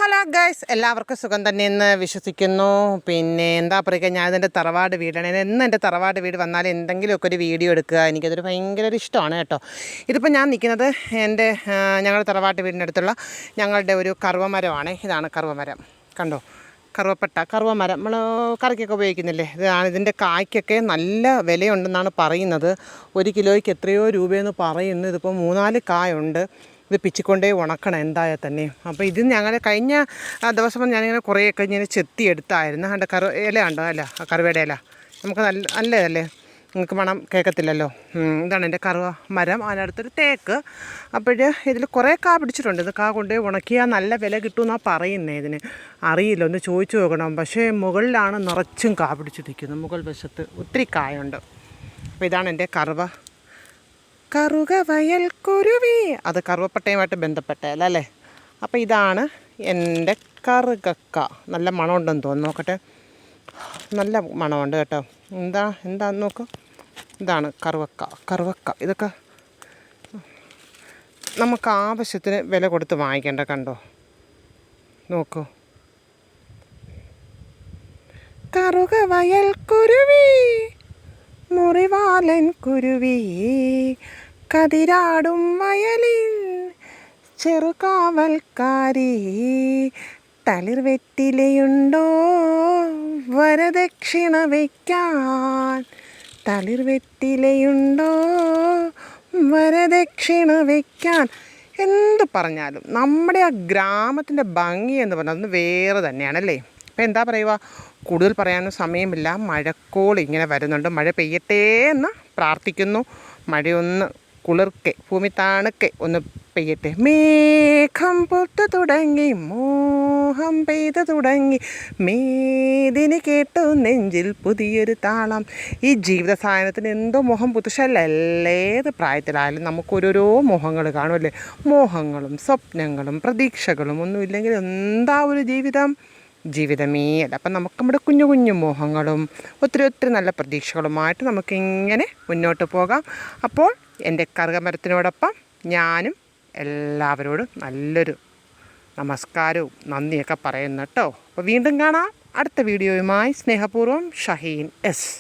Hello guys, എല്ലാവർക്കും സുഖം തന്നെയെന്ന് വിശ്വസിക്കുന്നു. പിന്നെ എന്താ പറയുക, ഞാനിതെൻ്റെ തറവാട് വീടാണ്. എന്ന് എൻ്റെ തറവാട് വീട് വന്നാൽ എന്തെങ്കിലുമൊക്കെ ഒരു വീഡിയോ എടുക്കുക, എനിക്കതൊരു ഭയങ്കര ഒരു ഇഷ്ടമാണ് കേട്ടോ. ഇതിപ്പോൾ ഞാൻ നിൽക്കുന്നത് എൻ്റെ ഞങ്ങളുടെ തറവാട്ട് വീടിനടുത്തുള്ള ഞങ്ങളുടെ ഒരു കറുവമരമാണ്. ഇതാണ് കറുവമരം, കണ്ടോ, കറുവമരം നമ്മൾ കറിക്കൊക്കെ ഉപയോഗിക്കുന്നില്ലേ. ഇതാണ്. ഇതിൻ്റെ കായ്ക്കൊക്കെ നല്ല വിലയുണ്ടെന്നാണ് പറയുന്നത്. 1 കിലോയ്ക്ക് എത്രയോ രൂപയെന്ന് പറയുന്നു. ഇതിപ്പോൾ 3-4 കായുണ്ട്. ഇത് പിച്ചിക്കൊണ്ടേ ഉണക്കണം എന്തായാൽ തന്നെ. അപ്പോൾ ഇത് ഞങ്ങൾ കഴിഞ്ഞ ദിവസം ഞാനിങ്ങനെ കുറേയൊക്കെ ഇങ്ങനെ ചെത്തി എടുത്തായിരുന്നു. അതിൻ്റെ ഇല ഉണ്ടോ, അല്ല കറുവയുടെ ഇല നമുക്ക് നല്ലതല്ലേ, നിങ്ങൾക്ക് മണം കേൾക്കത്തില്ലല്ലോ. ഇതാണ് എൻ്റെ കറുവ മരം. അതിനടുത്തൊരു തേക്ക്. അപ്പോൾ ഇതിൽ കുറേ കാ പിടിച്ചിട്ടുണ്ട്. ഇത് കാ കൊണ്ടുപോയി ഉണക്കിയാൽ നല്ല വില കിട്ടുമെന്നാണ് പറയുന്നത്. ഇതിന് അറിയില്ല, ഒന്ന് ചോദിച്ചു നോക്കണം. പക്ഷേ മുകളിലാണ് നിറച്ചും കാ പിടിച്ച് നിൽക്കുന്നത്. മുകൾ വശത്ത് ഒത്തിരി കായുണ്ട്. അപ്പോൾ ഇതാണ് എൻ്റെ കറുകവയൽ കുരുവി. അത് കറുവപ്പട്ടയുമായിട്ട് ബന്ധപ്പെട്ടതല്ല അല്ലേ. അപ്പോൾ ഇതാണ് എൻ്റെ കറുകക്ക. നല്ല മണമുണ്ടെന്ന് തോന്നുന്നു. നോക്കട്ടെ, നല്ല മണമുണ്ട് കേട്ടോ. എന്താന്ന് നോക്ക്. ഇതാണ് കറുവക്ക. ഇതൊക്കെ നമുക്ക് ആവശ്യത്തിന് വില കൊടുത്ത് വാങ്ങിക്കേണ്ട, കണ്ടോ, നോക്കൂ. കറുകവയൽ കുരുവി, മുറിവാലൻ കുരുവി, കതിരാടും വയലിൽ ചെറുകാവൽക്കാരി, തളിർവെറ്റിലയുണ്ടോ വരദക്ഷിണ വയ്ക്കാൻ, തളിർവെറ്റിലയുണ്ടോ വരദക്ഷിണ വയ്ക്കാൻ. എന്ത് പറഞ്ഞാലും നമ്മുടെ ആ ഗ്രാമത്തിൻ്റെ ഭംഗി എന്ന് പറഞ്ഞാൽ അതൊന്ന് വേറെ തന്നെയാണല്ലേ. അപ്പോൾ എന്താ പറയുക, കൂടുതൽ പറയാനും സമയമില്ല. മഴക്കോൾ ഇങ്ങനെ വരുന്നുണ്ട്. മഴ പെയ്യട്ടെ എന്ന് പ്രാർത്ഥിക്കുന്നു. മഴയൊന്ന് കുളിർക്കെ, ഭൂമി തണുക്കെ ഒന്ന് പെയ്യട്ടെ. മേഘം പൊത്തു തുടങ്ങി, മോഹം പെയ്തു തുടങ്ങി, മേദിനി കേട്ടു നെഞ്ചിൽ പുതിയൊരു താളം. ഈ ജീവിത സാധനത്തിന് എന്തോ മോഹം പുതുഷല്ല. ഏത് പ്രായത്തിലായാലും നമുക്കൊരോരോ മോഹങ്ങൾ കാണുമല്ലേ. മോഹങ്ങളും സ്വപ്നങ്ങളും പ്രതീക്ഷകളും ഒന്നുമില്ലെങ്കിൽ എന്താ ഒരു ജീവിതമേ അല്ല. അപ്പം നമുക്ക് നമ്മുടെ കുഞ്ഞു മോഹങ്ങളും ഒത്തിരി നല്ല പ്രതീക്ഷകളുമായിട്ട് നമുക്കിങ്ങനെ മുന്നോട്ട് പോകാം. അപ്പോൾ എൻ്റെ കറുകമരത്തിനോടൊപ്പം ഞാനും എല്ലാവരോടും നല്ലൊരു നമസ്കാരവും നന്ദിയൊക്കെ പറയുന്നു കേട്ടോ. അപ്പോൾ വീണ്ടും കാണാം അടുത്ത വീഡിയോയുമായി. സ്നേഹപൂർവ്വം ഷഹീൻ എസ്.